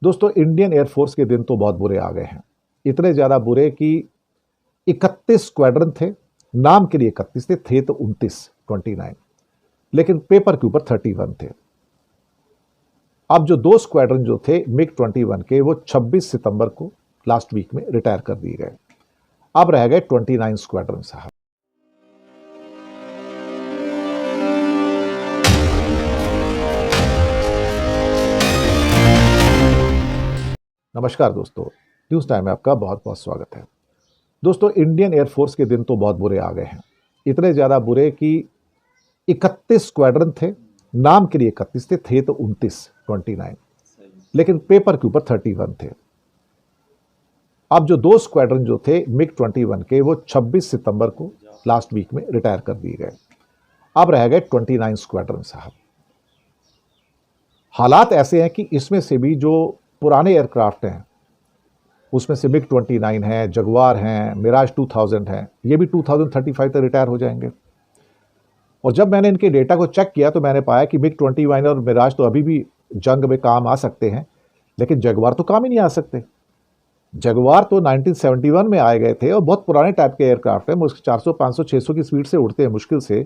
दोस्तों, Indian air force के दिन तो बहुत बुरे आ गए हैं। इतने ज़्यादा बुरे कि 31 स्क्वाड्रन थे। नाम के लिए 31 थे तो 29, लेकिन पेपर के ऊपर 31 थे। अब जो 2 स्क्वाड्रन जो थे मिग 21 के, वो 26 सितंबर को लास्ट वीक में रिटायर कर दिए गए। अब रह गए 29 स्क्वाड्रन साहब। नमस्कार दोस्तों, न्यूज़ टाइम में आपका बहुत बहुत स्वागत है। दोस्तों, इंडियन एयरफोर्स के दिन तो बहुत बुरे आ गए हैं। इतने ज़्यादा बुरे कि 31 स्क्वाड्रन थे। नाम के लिए 31 थे तो 29, लेकिन पेपर के ऊपर 31 थे। अब जो 2 स्क्वाड्रन जो थे मिग 21 के, वो 26 सितंबर को लास्ट वीक में रिटायर कर दिए गए। अब रह गए 29 स्क्वाड्रन साहब। हालात ऐसे हैं कि इसमें से भी जो पुराने एयरक्राफ्ट हैं, उसमें से मिग 29 है, जगुआर हैं, मिराज 2000 हैं, ये भी 2035 तक रिटायर हो जाएंगे। और जब मैंने इनके डेटा को चेक किया तो मैंने पाया कि मिग 21 और मिराज तो अभी भी जंग में काम आ सकते हैं, लेकिन जगुआर तो काम ही नहीं आ सकते। जगुआर तो 1971 में आए गए थे और बहुत पुराने टाइप के एयरक्राफ्ट हैं। 400, 500, 600 की स्पीड से उड़ते हैं मुश्किल से।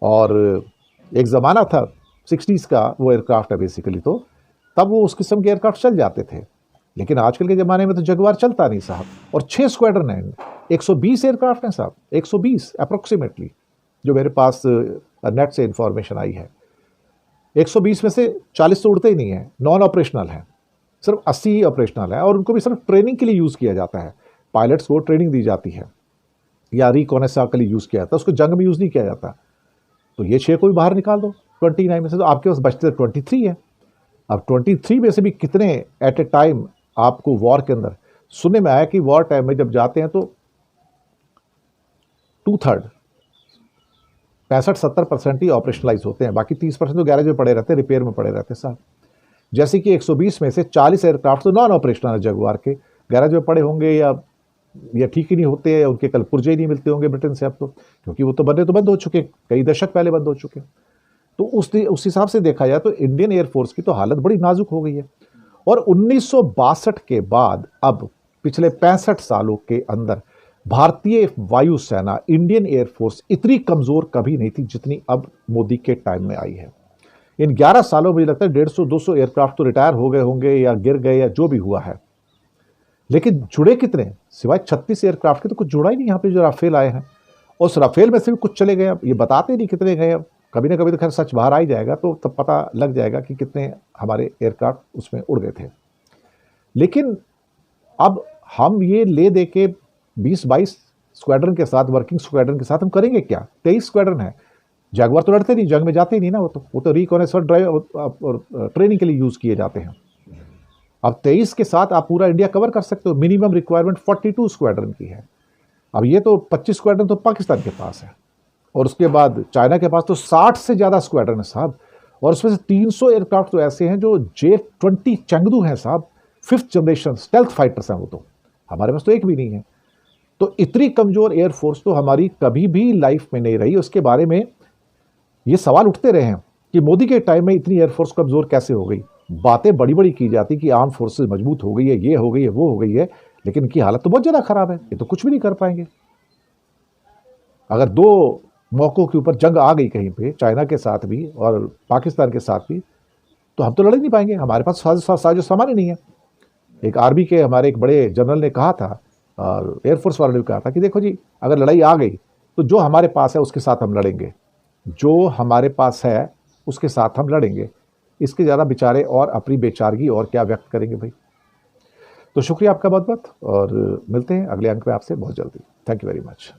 और एक ज़माना था 60s का, वो एयरक्राफ्ट है बेसिकली, तो तब वो उस किस्म के एयरक्राफ्ट चल जाते थे। लेकिन आजकल के ज़माने में तो जगुआर चलता नहीं साहब। और 6 स्क्वाड्रन हैं, 120 एयरक्राफ्ट हैं साहब, 120 अप्रोक्सीमेटली, जो मेरे पास नेट से इंफॉर्मेशन आई है। 120 में से 40 तो उड़ते ही नहीं है, नॉन ऑपरेशनल हैं, सिर्फ 80 ही ऑपरेशनल है। और उनको भी सिर्फ ट्रेनिंग के लिए यूज़ किया जाता है। पायलट्स को ट्रेनिंग दी जाती है या रिकॉनेसांस के लिए यूज़ किया जाता है, उसको जंग में यूज़ नहीं किया जाता। तो ये 6 को भी बाहर निकाल दो 29 में से, तो आपके पास बचते 23 है। अब 23 में से भी कितने एट ए टाइम आपको वॉर के अंदर सुनने में आया कि वॉर टाइम में जब जाते हैं तो 2/3 65-70% ही ऑपरेशनलाइज होते हैं। बाकी 30% तो गैरेज में पड़े रहते हैं, रिपेयर में पड़े रहते हैं साहब। जैसे कि 120 में से 40 एयरक्राफ्ट तो नॉन ऑपरेशनल है जगुआर के, गैरेज में पड़े होंगे या ठीक ही नहीं होते, या उनके कल पुर्जे ही नहीं मिलते होंगे ब्रिटेन से अब तो, क्योंककि वो तो बंद हो चुके, कई दशक पहले बंद हो चुके। तो उस हिसाब से देखा जाए तो इंडियन एयरफोर्स की तो हालत बड़ी नाजुक हो गई है। और 1962 के बाद अब पिछले 65 सालों के अंदर भारतीय वायुसेना, इंडियन एयरफोर्स इतनी कमज़ोर कभी नहीं थी जितनी अब मोदी के टाइम में आई है। इन 11 सालों में मुझे लगता है 150-200 एयरक्राफ्ट तो रिटायर हो गए होंगे या गिर गए या जो भी हुआ है, लेकिन जुड़े कितने, सिवाय 36 एयरक्राफ्ट के तो कुछ जुड़ा ही नहीं। यहाँ पे जो राफेल आए हैं, उस राफेल में से भी कुछ चले गए। अब ये बताते नहीं कितने गए। अब कभी ना कभी तो खैर सच बाहर आ ही जाएगा, तो तब पता लग जाएगा कि कितने हमारे एयरक्राफ्ट उसमें उड़ गए थे। लेकिन अब हम ये ले दे के 20-22 स्क्वाड्रन के साथ, वर्किंग स्क्वाड्रन के साथ हम करेंगे क्या? 23 स्क्वाड्रन है। जगुआर तो लड़ते नहीं, जंग में जाते ही नहीं ना, वो तो रिकॉनेसांस ड्राइव और ट्रेनिंग के लिए यूज़ किए जाते हैं। अब 23 के साथ आप पूरा इंडिया कवर कर सकते हो। मिनिमम रिक्वायरमेंट 42 स्क्वाड्रन की है। अब ये तो 25 स्क्वाड्रन तो पाकिस्तान के पास है, और उसके बाद चाइना के पास तो 60 से ज़्यादा स्क्वाड्रन है साहब। और उसमें से 300 एयरक्राफ्ट तो ऐसे हैं जो J-20 चंगदू हैं साहब, 5th जनरेशन स्टेल्थ फाइटर्स हैं। वो तो हमारे पास तो एक भी नहीं है। तो इतनी कमज़ोर एयरफोर्स तो हमारी कभी भी लाइफ में नहीं रही। उसके बारे में ये सवाल उठते रहे हैं कि मोदी के टाइम में इतनी एयरफोर्स कमज़ोर कैसे हो गई। बातें बड़ी बड़ी की जाती कि आर्म फोर्सेज मजबूत हो गई है, ये हो गई है, वो हो गई है, लेकिन इनकी हालत तो बहुत ज़्यादा ख़राब है। ये तो कुछ भी नहीं कर पाएंगे। अगर 2 मौक़ों के ऊपर जंग आ गई कहीं पे, चाइना के साथ भी और पाकिस्तान के साथ भी, तो हम तो लड़ ही नहीं पाएंगे। हमारे पास साजो सामान ही नहीं है। एक आर्मी के हमारे एक बड़े जनरल ने कहा था, और एयरफोर्स वालों ने भी कहा था कि देखो जी, अगर लड़ाई आ गई तो जो हमारे पास है उसके साथ हम लड़ेंगे, जो हमारे पास है उसके साथ हम लड़ेंगे। इसके ज़्यादा बेचारे और अपनी बेचारगी और क्या व्यक्त करेंगे भाई। तो शुक्रिया आपका बहुत बहुत, और मिलते हैं अगले अंक में आपसे बहुत जल्दी। Thank you very much.